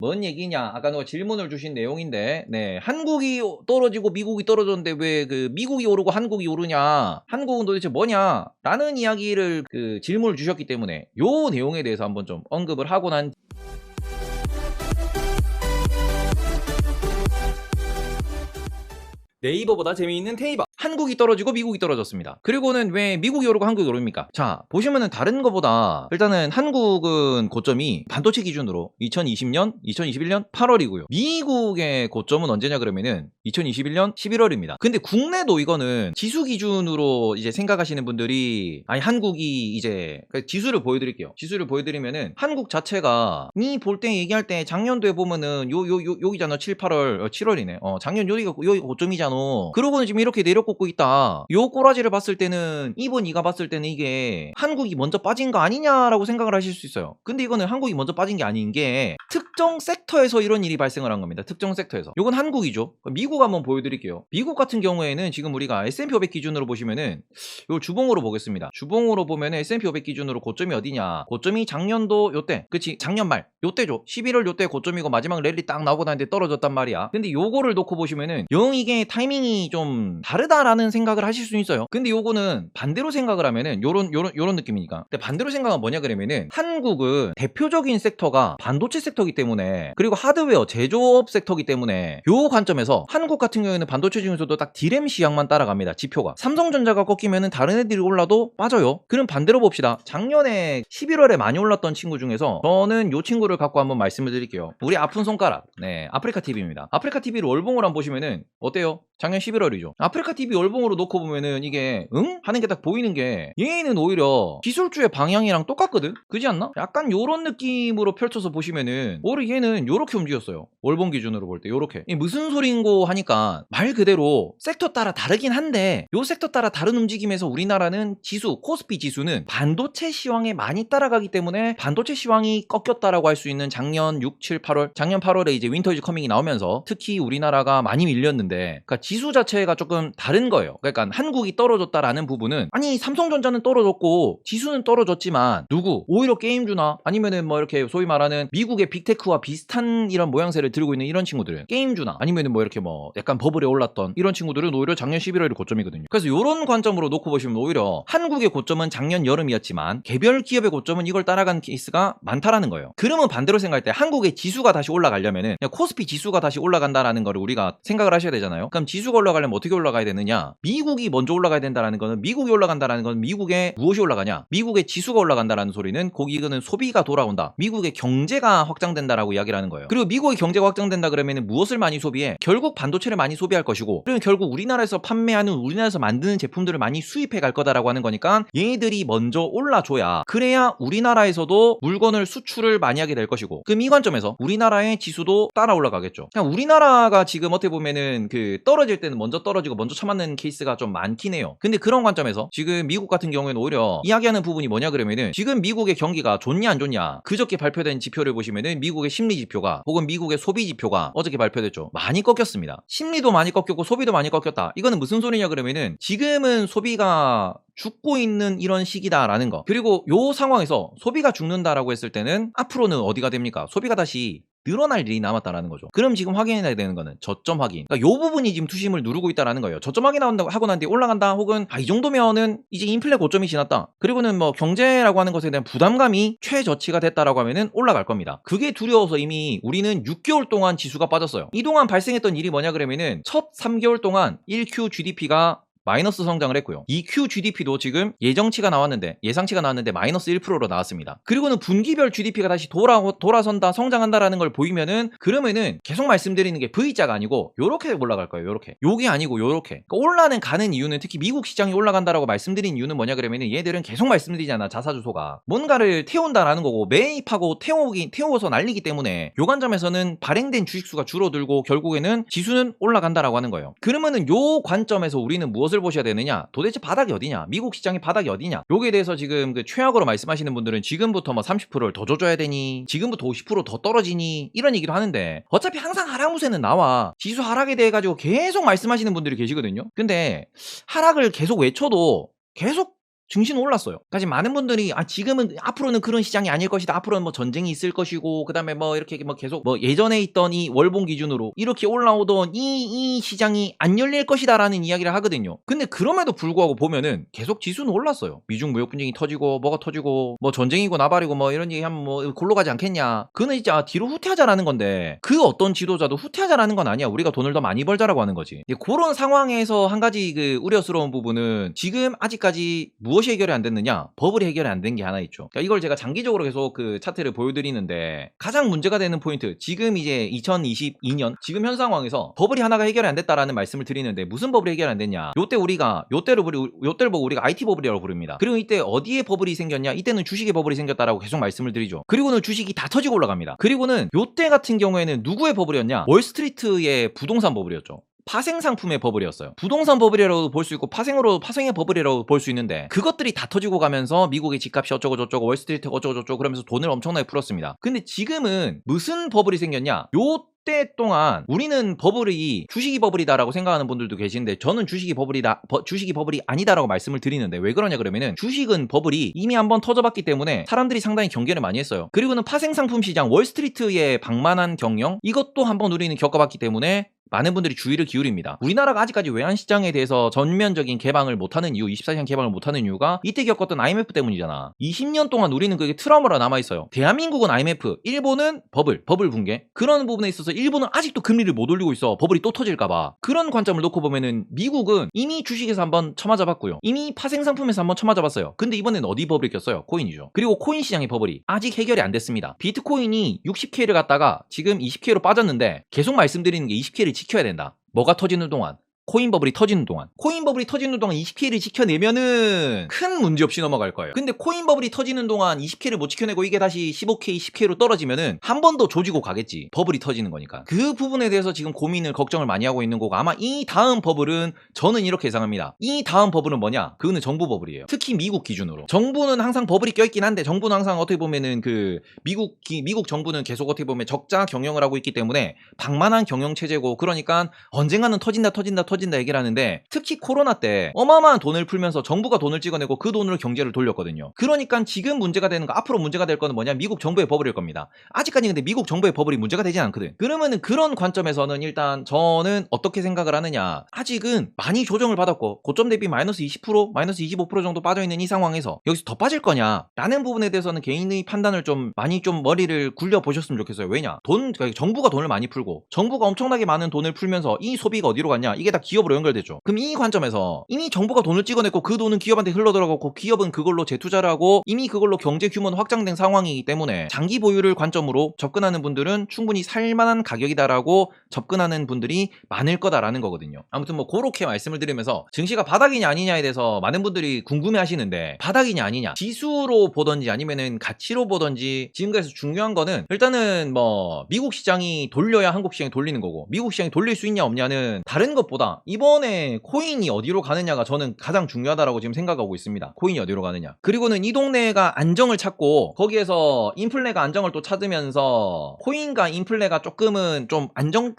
뭔 얘기냐? 아까 누가 질문을 주신 내용인데, 네, 한국이 떨어지고 미국이 떨어졌는데 왜 그 미국이 오르고 한국이 오르냐? 한국은 도대체 뭐냐? 라는 이야기를 그 질문을 주셨기 때문에 요 내용에 대해서 한번 좀 언급을 하고 난 네이버보다 재미있는 테이버. 한국이 떨어지고 미국이 떨어졌습니다. 그리고는 왜 미국이 오르고 한국이 오릅니까? 자, 보시면은 다른 거보다 일단은 한국은 고점이 반도체 기준으로 2020년, 2021년 8월이고요. 미국의 고점은 언제냐 그러면은 2021년 11월입니다. 근데 국내도 이거는 지수 기준으로 이제 생각하시는 분들이 아니 한국이 이제 지수를 보여드릴게요. 지수를 보여드리면은 한국 자체가 니 볼 때 얘기할 때 작년도에 보면은 여기잖아 7, 8월 7월이네. 작년 여기가 고점이잖아. 그러고는 지금 이렇게 내려꽂고 있다. 요 꼬라지를 봤을 때는 이번 이가 봤을 때는 이게 한국이 먼저 빠진 거 아니냐라고 생각을 하실 수 있어요. 근데 이거는 한국이 먼저 빠진 게 아닌 게 특정 섹터에서 이런 일이 발생을 한 겁니다. 특정 섹터에서. 요건 한국이죠. 미국 한번 보여드릴게요. 미국 같은 경우에는 지금 우리가 S&P 500 기준으로 보시면은 요 주봉으로 보겠습니다. 주봉으로 보면은 S&P 500 기준으로 고점이 어디냐? 고점이 작년도 요때, 그치? 작년 말 요때죠. 11월 요때 고점이고 마지막 랠리 딱 나오고 나는데 떨어졌단 말이야. 근데 요거를 놓고 보시면은 영 이게 타이밍이 좀 다르다라는 생각을 하실 수 있어요. 근데 요거는 반대로 생각을 하면은 요런 느낌이니까. 근데 반대로 생각은 뭐냐 그러면은 한국은 대표적인 섹터가 반도체 섹터이기 때문에 그리고 하드웨어 제조업 섹터이기 때문에 요 관점에서 한국 같은 경우에는 반도체 중에서도 딱 디램 시향만 따라갑니다. 지표가. 삼성전자가 꺾이면은 다른 애들이 올라도 빠져요. 그럼 반대로 봅시다. 작년에 11월에 많이 올랐던 친구 중에서 저는 요 친구를 갖고 한번 말씀을 드릴게요. 우리 아픈 손가락. 네, 아프리카 TV입니다. 아프리카 TV를 월봉으로 한번 보시면은 어때요? 작년 11월이죠. 아프리카 TV 월봉으로 놓고 보면은 이게 응? 하는 게 딱 보이는 게 얘는 오히려 기술주의 방향이랑 똑같거든? 그지 않나? 약간 요런 느낌으로 펼쳐서 보시면은 오히려 얘는 요렇게 움직였어요. 월봉 기준으로 볼 때 요렇게. 이게 무슨 소린고 하니까 말 그대로 섹터 따라 다르긴 한데 요 섹터 따라 다른 움직임에서 우리나라는 지수, 코스피 지수는 반도체 시황에 많이 따라가기 때문에 반도체 시황이 꺾였다라고 할 수 있는 작년 6, 7, 8월 작년 8월에 이제 윈터 이즈 커밍이 나오면서 특히 우리나라가 많이 밀렸는데 그러니까 지수 자체가 조금 다른 거예요. 그러니까 한국이 떨어졌다라는 부분은 아니 삼성전자는 떨어졌고 지수는 떨어졌지만 누구? 오히려 게임주나 아니면은 뭐 이렇게 소위 말하는 미국의 빅테크와 비슷한 이런 모양새를 들고 있는 이런 친구들은 게임주나 아니면은 뭐 이렇게 뭐 약간 버블에 올랐던 이런 친구들은 오히려 작년 11월이 고점이거든요. 그래서 이런 관점으로 놓고 보시면 오히려 한국의 고점은 작년 여름이었지만 개별 기업의 고점은 이걸 따라간 케이스가 많다라는 거예요. 그러면 반대로 생각할 때 한국의 지수가 다시 올라가려면은 그냥 코스피 지수가 다시 올라간다라는 거를 우리가 생각을 하셔야 되잖아요. 그럼 지수가 올라가려면 어떻게 올라가야 되느냐? 미국이 먼저 올라가야 된다라는 거는 미국이 올라간다라는 건 미국의 무엇이 올라가냐? 미국의 지수가 올라간다라는 소리는 거기는 소비가 돌아온다. 미국의 경제가 확장된다라고 이야기를 하는 거예요. 그리고 미국의 경제가 확장된다 그러면은 무엇을 많이 소비해? 결국 반도체를 많이 소비할 것이고 그러면 결국 우리나라에서 판매하는 우리나라에서 만드는 제품들을 많이 수입해 갈 거다라고 하는 거니까 얘들이 먼저 올라줘야 그래야 우리나라에서도 물건을 수출을 많이 하게 될 것이고 그럼 이 관점에서 우리나라의 지수도 따라 올라가겠죠. 그냥 우리나라가 지금 어떻게 보면은 그 떨어질 때는 먼저 떨어지고 먼저 쳐맞는 케이스가 좀 많긴 해요. 근데 그런 관점에서 지금 미국 같은 경우에는 오히려 이야기하는 부분이 뭐냐 그러면은 지금 미국의 경기가 좋냐 안 좋냐 그저께 발표된 지표를 보시면은 미국의 심리 지표가 혹은 미국의 소비 지표가 어저께 발표됐죠. 많이 꺾였습니다. 심리도 많이 꺾였고 소비도 많이 꺾였다. 이거는 무슨 소리냐 그러면은 지금은 소비가 죽고 있는 이런 시기다라는 거. 그리고 요 상황에서 소비가 죽는다라고 했을 때는 앞으로는 어디가 됩니까? 소비가 다시 늘어날 일이 남았다라는 거죠. 그럼 지금 확인해야 되는 거는 저점 확인. 그러니까 요 부분이 지금 투심을 누르고 있다라는 거예요. 저점 확인한다고 하고 난 뒤에 올라간다 혹은 이 정도면은 이제 인플레 고점이 지났다. 그리고는 뭐 경제라고 하는 것에 대한 부담감이 최저치가 됐다라고 하면은 올라갈 겁니다. 그게 두려워서 이미 우리는 6개월 동안 지수가 빠졌어요. 이동안 발생했던 일이 뭐냐 그러면은 첫 3개월 동안 1Q GDP가 마이너스 성장을 했고요. 2Q GDP도 지금 예상치가 나왔는데 마이너스 1%로 나왔습니다. 그리고는 분기별 GDP가 다시 돌아선다, 성장한다라는 걸 보이면은 그러면은 계속 말씀드리는 게 V자가 아니고 요렇게 올라갈 거예요. 요렇게. 요게 아니고 요렇게. 그러니까 올라는 가는 이유는 특히 미국 시장이 올라간다라고 말씀드린 이유는 뭐냐 그러면은 얘들은 계속 말씀드리잖아. 자사주소가. 뭔가를 태운다라는 거고 매입하고 태워서 날리기 때문에 요 관점에서는 발행된 주식수가 줄어들고 결국에는 지수는 올라간다라고 하는 거예요. 그러면은 요 관점에서 우리는 무엇을 보셔야 되느냐? 도대체 바닥이 어디냐? 미국 시장의 바닥이 어디냐? 여기에 대해서 지금 그 최악으로 말씀하시는 분들은 지금부터 뭐 30%를 더 줘줘야 되니? 지금부터 50%더 떨어지니? 이런 얘기를 하는데 어차피 항상 하락무새는 나와. 지수 하락에 대해 가지고 계속 말씀하시는 분들이 계시거든요. 근데 하락을 계속 외쳐도 계속 증시는 올랐어요. 그러니까 지금 많은 분들이 지금은 앞으로는 그런 시장이 아닐 것이다. 앞으로는 뭐 전쟁이 있을 것이고 그다음에 뭐 이렇게 뭐 계속 뭐 예전에 있던 이 월봉 기준으로 이렇게 올라오던 이 시장이 안 열릴 것이다라는 이야기를 하거든요. 근데 그럼에도 불구하고 보면은 계속 지수는 올랐어요. 미중 무역 분쟁이 터지고 뭐가 터지고 뭐 전쟁이고 나발이고 뭐 이런 얘기하면 뭐 골로 가지 않겠냐. 그는 진짜 뒤로 후퇴하자라는 건데 그 어떤 지도자도 후퇴하자라는 건 아니야. 우리가 돈을 더 많이 벌자라고 하는 거지. 그런 상황에서 한 가지 그 우려스러운 부분은 지금 아직까지 무엇이 해결이 안 됐느냐? 버블이 해결이 안 된 게 하나 있죠. 그러니까 이걸 제가 장기적으로 계속 그 차트를 보여드리는데 가장 문제가 되는 포인트, 지금 이제 2022년 지금 현 상황에서 버블이 하나가 해결이 안 됐다라는 말씀을 드리는데 무슨 버블이 해결이 안 됐냐? 요때를 보고 우리가 IT 버블이라고 부릅니다. 그리고 이때 어디에 버블이 생겼냐? 이때는 주식의 버블이 생겼다라고 계속 말씀을 드리죠. 그리고는 주식이 다 터지고 올라갑니다. 그리고는 요때 같은 경우에는 누구의 버블이었냐? 월스트리트의 부동산 버블이었죠. 파생 상품의 버블이었어요. 부동산 버블이라고 볼 수 있고 파생의 버블이라고 볼 수 있는데 그것들이 다 터지고 가면서 미국의 집값이 어쩌고 저쩌고 월스트리트가 어쩌고 저쩌고 그러면서 돈을 엄청나게 풀었습니다. 근데 지금은 무슨 버블이 생겼냐? 때 동안 우리는 버블이 주식이 버블이다라고 생각하는 분들도 계신데 저는 주식이 버블이 아니다라고 말씀을 드리는데 왜 그러냐 그러면은 주식은 버블이 이미 한번 터져봤기 때문에 사람들이 상당히 경계를 많이 했어요. 그리고는 파생상품 시장 월스트리트의 방만한 경영 이것도 한번 우리는 겪어봤기 때문에 많은 분들이 주의를 기울입니다. 우리나라가 아직까지 외환시장에 대해서 전면적인 개방을 못하는 이유, 24시간 개방을 못하는 이유가 이때 겪었던 IMF 때문이잖아. 20년 동안 우리는 그게 트라우마로 남아있어요. 대한민국은 IMF, 일본은 버블 붕괴. 그런 부분에 있어서 일본은 아직도 금리를 못 올리고 있어. 버블이 또 터질까봐. 그런 관점을 놓고 보면은 미국은 이미 주식에서 한번 쳐맞아봤고요. 이미 파생상품에서 한번 쳐맞아봤어요. 근데 이번엔 어디 버블이 꼈어요? 코인이죠. 그리고 코인 시장의 버블이 아직 해결이 안 됐습니다. 비트코인이 60K를 갔다가 지금 20K로 빠졌는데 계속 말씀드리는 게 20K를 지켜야 된다. 뭐가 터지는 동안? 코인 버블이 터지는 동안 20K를 지켜내면은 큰 문제 없이 넘어갈 거예요. 근데 코인 버블이 터지는 동안 20K를 못 지켜내고 이게 다시 15K, 10K로 떨어지면은 한 번 더 조지고 가겠지. 버블이 터지는 거니까. 그 부분에 대해서 지금 걱정을 많이 하고 있는 거고 아마 이 다음 버블은 저는 이렇게 예상합니다. 이 다음 버블은 뭐냐? 그거는 정부 버블이에요. 특히 미국 기준으로. 정부는 항상 버블이 껴있긴 한데 정부는 항상 어떻게 보면은 그 미국 정부는 계속 어떻게 보면 적자 경영을 하고 있기 때문에 방만한 경영 체제고 그러니까 언젠가는 터진다 얘기를 하는데 특히 코로나 때 어마어마한 돈을 풀면서 정부가 돈을 찍어내고 그 돈으로 경제를 돌렸거든요. 그러니까 지금 문제가 되는 거 앞으로 문제가 될 거는 뭐냐? 미국 정부의 버블일 겁니다. 아직까지 근데 미국 정부의 버블이 문제가 되진 않거든. 그러면은 그런 관점에서는 일단 저는 어떻게 생각을 하느냐? 아직은 많이 조정을 받았고 고점 대비 마이너스 20%, 마이너스 25% 정도 빠져있는 이 상황에서 여기서 더 빠질 거냐? 라는 부분에 대해서는 개인의 판단을 좀 많이 좀 머리를 굴려보셨으면 좋겠어요. 왜냐? 그러니까 정부가 돈을 많이 풀고 정부가 엄청나게 많은 돈을 풀면서 이 소비가 어디로 갔냐? 이게 다 기업으로 연결되죠. 그럼 이 관점에서 이미 정부가 돈을 찍어냈고 그 돈은 기업한테 흘러들어가고 기업은 그걸로 재투자를 하고 이미 그걸로 경제 규모는 확장된 상황이기 때문에 장기 보유를 관점으로 접근하는 분들은 충분히 살만한 가격이다라고 접근하는 분들이 많을 거다라는 거거든요. 아무튼 뭐 그렇게 말씀을 드리면서 증시가 바닥이냐 아니냐에 대해서 많은 분들이 궁금해 하시는데 바닥이냐 아니냐 지수로 보던지 아니면은 가치로 보던지 지금까지 중요한 거는 일단은 뭐 미국 시장이 돌려야 한국 시장이 돌리는 거고 미국 시장이 돌릴 수 있냐 없냐는 다른 것보다 이번에 코인이 어디로 가느냐가 저는 가장 중요하다라고 지금 생각하고 있습니다. 코인이 어디로 가느냐. 그리고는 이 동네가 안정을 찾고 거기에서 인플레가 안정을 또 찾으면서 코인과 인플레가 조금은 좀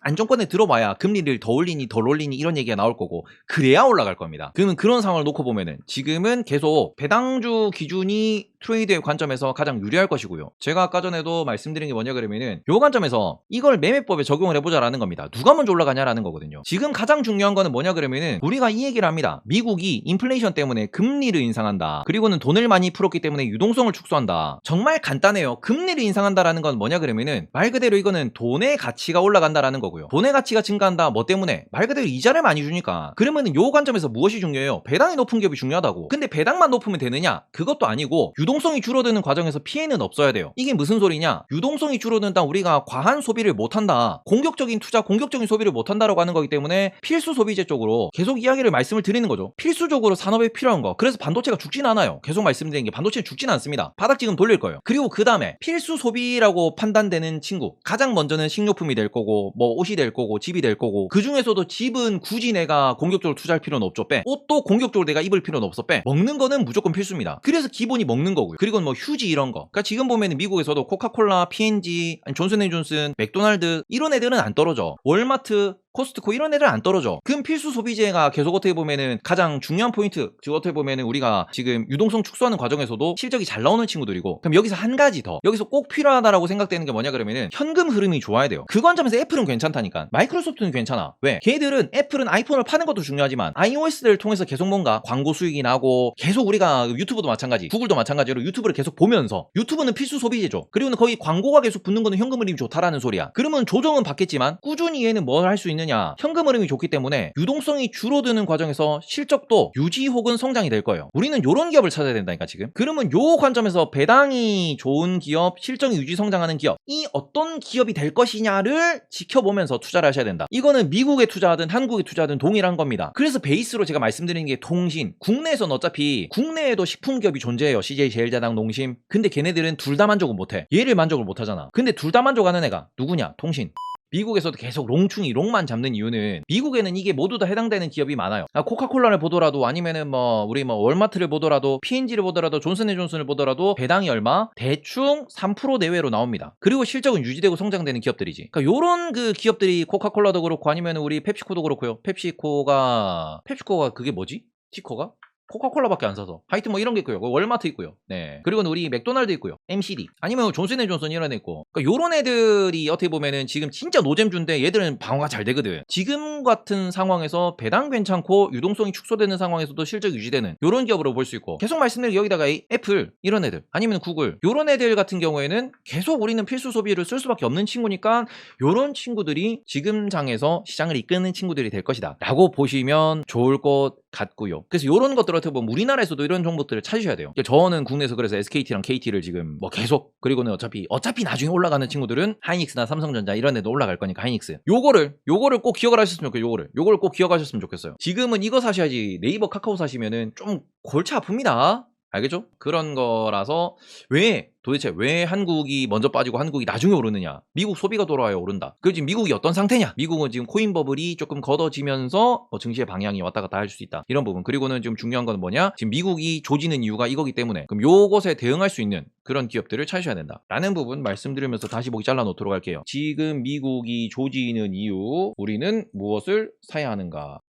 안정권에 들어봐야 금리를 더 올리니 덜 올리니 이런 얘기가 나올 거고 그래야 올라갈 겁니다. 그러면 그런 상황을 놓고 보면은 지금은 계속 배당주 기준이 트레이드의 관점에서 가장 유리할 것이고요. 제가 아까 전에도 말씀드린 게 뭐냐 그러면은 요 관점에서 이걸 매매법에 적용을 해보자라는 겁니다. 누가 먼저 올라가냐라는 거거든요. 지금 가장 중요한 거는 뭐냐 그러면은 우리가 이 얘기를 합니다. 미국이 인플레이션 때문에 금리를 인상한다. 그리고는 돈을 많이 풀었기 때문에 유동성을 축소한다. 정말 간단해요. 금리를 인상한다라는 건 뭐냐 그러면은 말 그대로 이거는 돈의 가치가 올라간다라는 거고요. 돈의 가치가 증가한다. 뭐 때문에? 말 그대로 이자를 많이 주니까. 그러면은 요 관점에서 무엇이 중요해요? 배당이 높은 기업이 중요하다고. 근데 배당만 높으면 되느냐? 그것도 아니고 유동성이 줄어드는 과정에서 피해는 없어야 돼요. 이게 무슨 소리냐? 유동성이 줄어든다. 우리가 과한 소비를 못한다. 공격적인 투자, 공격적인 소비를 못한다라고 하는 거기 때문에 필수 소비재 쪽으로 계속 이야기를 말씀을 드리는 거죠. 필수적으로 산업에 필요한 거. 그래서 반도체가 죽진 않아요. 계속 말씀드리는 게 반도체는 죽진 않습니다. 바닥 지금 돌릴 거예요. 그리고 그 다음에 필수 소비라고 판단되는 친구. 가장 먼저는 식료품이 될 거고 뭐 옷이 될 거고 집이 될 거고 그 중에서도 집은 굳이 내가 공격적으로 투자할 필요는 없죠. 빼. 옷도 공격적으로 내가 입을 필요는 없어. 빼. 먹는 거는 무조건 필수입니다. 그래서 기본이 먹는 거고요. 그리고 뭐 휴지 이런 거. 그러니까 지금 보면 미국에서도 코카콜라, P&G, 존슨앤존슨, 맥도날드 이런 애들은 안 떨어져. 월마트 코스트코 이런 애들 안 떨어져. 그럼 필수 소비재가 계속 어떻게 보면은 가장 중요한 포인트, 즉 어떻게 보면은 우리가 지금 유동성 축소하는 과정에서도 실적이 잘 나오는 친구들이고, 그럼 여기서 한 가지 더 여기서 꼭 필요하다라고 생각되는 게 뭐냐 그러면은 현금 흐름이 좋아야 돼요. 그 관점에서 애플은 괜찮다니까. 마이크로소프트는 괜찮아. 왜? 걔들은 애플은 아이폰을 파는 것도 중요하지만 iOS를 통해서 계속 뭔가 광고 수익이 나고, 계속 우리가 유튜브도 마찬가지, 구글도 마찬가지로 유튜브를 계속 보면서, 유튜브는 필수 소비재죠. 그리고는 거기 광고가 계속 붙는 거는 현금 흐름이 좋다라는 소리야. 그러면 조정은 받겠지만 꾸준히 얘는 뭘 할 수 있느냐, 현금 흐름이 좋기 때문에 유동성이 줄어드는 과정에서 실적도 유지 혹은 성장이 될 거예요. 우리는 이런 기업을 찾아야 된다니까 지금. 그러면 요 관점에서 배당이 좋은 기업, 실적이 유지 성장하는 기업, 이 어떤 기업이 될 것이냐를 지켜보면서 투자를 하셔야 된다. 이거는 미국에 투자하든 한국에 투자하든 동일한 겁니다. 그래서 베이스로 제가 말씀드리는 게 통신, 국내에서는 어차피 국내에도 식품기업이 존재해요. CJ제일제당, 농심. 근데 걔네들은 둘 다 만족을 못해. 얘를 만족을 못하잖아. 근데 둘 다 만족하는 애가 누구냐? 통신. 미국에서도 계속 롱충이 롱만 잡는 이유는 미국에는 이게 모두 다 해당되는 기업이 많아요. 코카콜라를 보더라도, 아니면은 우리 월마트를 보더라도, P&G를 보더라도, 존슨앤존슨을 보더라도 배당이 얼마? 대충 3% 내외로 나옵니다. 그리고 실적은 유지되고 성장되는 기업들이지. 그러니까 요런 그 기업들이, 코카콜라도 그렇고 아니면 우리 펩시코도 그렇고요. 펩시코가 그게 뭐지? 티커가? 코카콜라밖에 안 사서. 하여튼 이런 게 있고요. 월마트 있고요. 네. 그리고는 우리 맥도날드 있고요. MCD. 아니면 존슨앤존슨 이런 애 있고. 그러니까 요런 애들이 어떻게 보면은 지금 진짜 노잼주인데 얘들은 방어가 잘 되거든. 지금 같은 상황에서 배당 괜찮고 유동성이 축소되는 상황에서도 실적 유지되는 요런 기업으로 볼 수 있고, 계속 말씀드린 여기다가 애플 이런 애들, 아니면 구글 요런 애들 같은 경우에는 계속 우리는 필수 소비를 쓸 수밖에 없는 친구니까 요런 친구들이 지금 장에서 시장을 이끄는 친구들이 될 것이다 라고 보시면 좋을 것 같고요. 그래서 요런 것들 어떻게 보면 우리나라에서도 이런 정보들을 찾으셔야 돼요. 저는 국내에서 그래서 SKT랑 KT를 지금 계속, 그리고는 어차피 나중에 올라가는 친구들은 하이닉스나 삼성전자 이런 데도 올라갈 거니까 하이닉스. 요거를 꼭 기억을 하셨으면 좋겠어요. 요거를 꼭 기억하셨으면 좋겠어요. 지금은 이거 사셔야지 네이버 카카오 사시면은 좀 골치 아픕니다. 알겠죠? 그런 거라서 도대체 왜 한국이 먼저 빠지고 한국이 나중에 오르느냐? 미국 소비가 돌아와야 오른다. 그 지금 미국이 어떤 상태냐? 미국은 지금 코인 버블이 조금 걷어지면서 증시의 방향이 왔다 갔다 할 수 있다. 이런 부분. 그리고는 지금 중요한 건 뭐냐? 지금 미국이 조지는 이유가 이거기 때문에, 그럼 요것에 대응할 수 있는 그런 기업들을 찾으셔야 된다 라는 부분 말씀드리면서 다시 보기 잘라 놓도록 할게요. 지금 미국이 조지는 이유, 우리는 무엇을 사야 하는가?